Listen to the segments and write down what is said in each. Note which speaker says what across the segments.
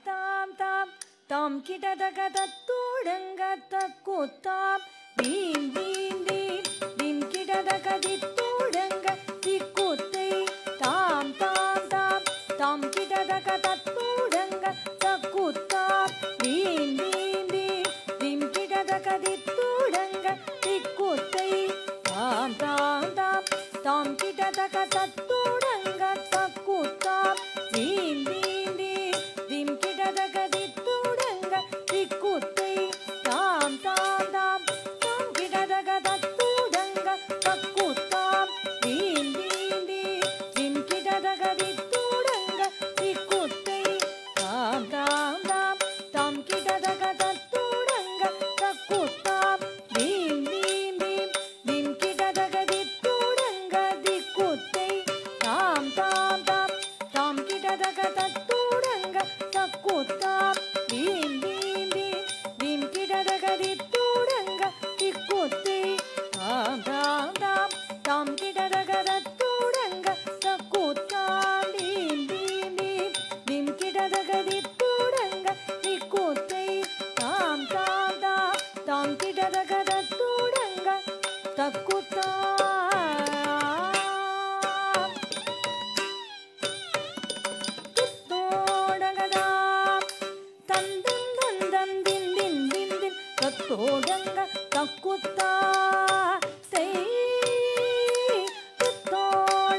Speaker 1: தாம் தாம் தாம் கிடதக தத்தோடங்க தக்குத்தாம் தீம் தீம் தீம் தீம் கிடதக தித்தோடங்க திக்குத்தை தாம் தாம் தாம் தாம் கிடதக தத்தோடங்க தக்குத்தாம் தீம் தீம் தீம் தீம் கிடதக தித்தோடங்க திக்குத்தை தாம் தாம் தாம் தாம் கிடதக தத்தோடங்க தக்குத்தாம் தீம் தீம் தீம் தீம் கிடதக தித்தோடங்க திக்குத்தை தாம் தாம் தாம் தாம் கிடதக தத்தோடங்க தக்குத்தாம் தீம் தீம் தீம் தீம் கிடதக தித்தோடங்க திக்குத்தை தாம் தாம் தாம் தாம் கிடதக தத்தோடங்க தக்குத்தாம் தீம் தீம் தீம் தீம் கிடதக தித்தோடங்க திக்குத்தை தாம் தாம் தாம் தாம் கிடதக தத்தோடங்க தக்குத்தாம் தீம் தீம் தீம் தீம் கிடதக தித்தோடங்க திக்குத்தை தாம் தாம் தாம் தாம் கிடதக தத்தோடங்க தக்குத்தாம் தீம் தீம் தீம் தீம் கிடதக தித்தோடங்க திக்குத்தை தாம் தாம் தாம் தாம் கிடதக தத்தோடங்க தக்குத்தாம் துத்தோடங்கதாம் தந்தம் தந்தம் தின் தின் தின் தின் தத்தோடங்க தக்குத்தா தை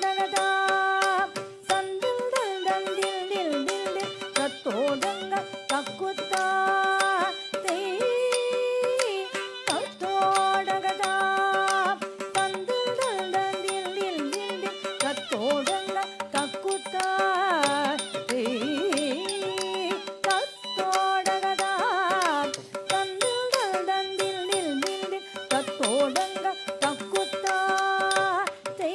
Speaker 1: துத்தோடங்கதாம் தந்தம் தந்தம் தின் தின் தின் தின் தத்தோடங்க தக்குத்தா தை தத்தோடங்கதாம் தந்தம் தந்தம் தின் தின் தின் தின் தத்தோடங்க தக்குத்தா தை தத்தோடங்கதாம் தந்தம் தந்தம் தின் தின் தின் தின் தத்தோடங்க தக்குத்தா தை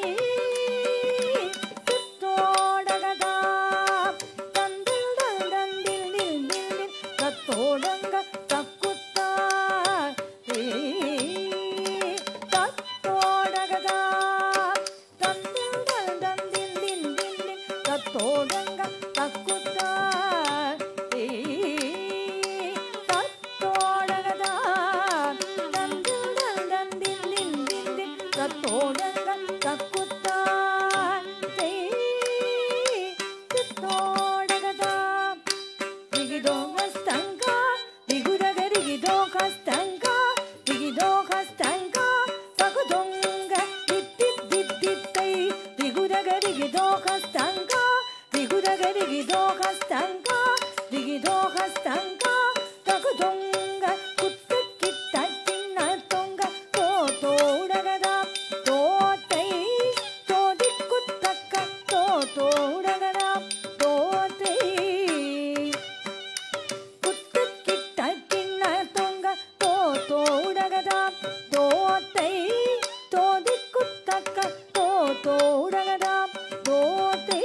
Speaker 1: தத்தோடங்கதாம் தந்தம் தந்தம் தின் தின் தின் தின் தத்தோடங்க தக்குத்தா தை தத்தோடங்கதாம் தந்தம் தந்தம் தின் தின் தின் தின் தத்தோடங்க தக்குத்தா தை தத்தோடங்கதாம் தந்தம் தந்தம் தின் தின் தின் தின் தத்தோடங்க தக்குத்தா தை தத்தோடங்கதாம் திகிதோ ஹஸ்தங்கா திகுதக திகிதோ ஹஸ்தங்கா திகிதோ ஹஸ்தங்கா தகுதொங்க தித்தித் தித்தித்தை திகுதக திகிதோ ஹஸ்தங்கா திகுதக திகிதோ ஹஸ்தங்கா திகிதோ ஹஸ்தங்கா தகுதொங்க குத்து கிட்ட கிண்ண தொங்க தோடகதாம் தோத்தை தோதி குத்தக்க தோடகதாம் தோத்தை குத்து கிட்ட கிண்ண தொங்க தோடகதாம் தோத்தை தோதி குத்தக்க தோடகதாம் தோத்தை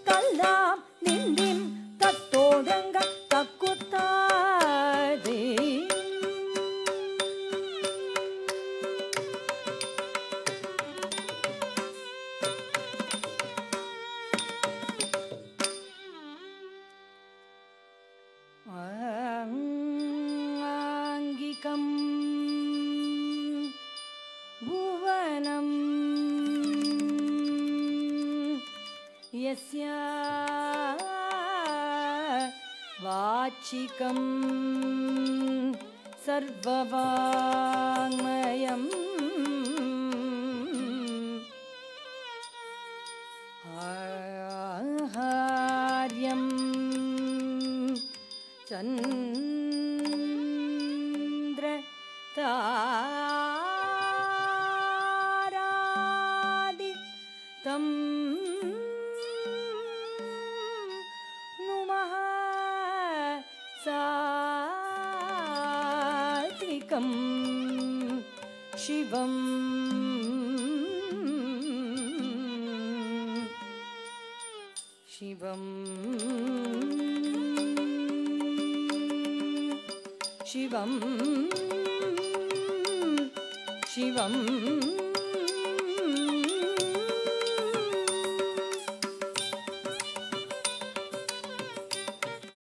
Speaker 1: கல்லாம் நின்றிம் தத்தோடங்க தக்குத்தாதே ஆங்கிகம் புவனம் யஸ்ய வாச்சிகம் சர்வவாங்மயம் ஆஹார்யம் சந்திர தாராதி தம் நுமஹ சாத்விகம் சிவம் சிவம் சிவம் சிவம்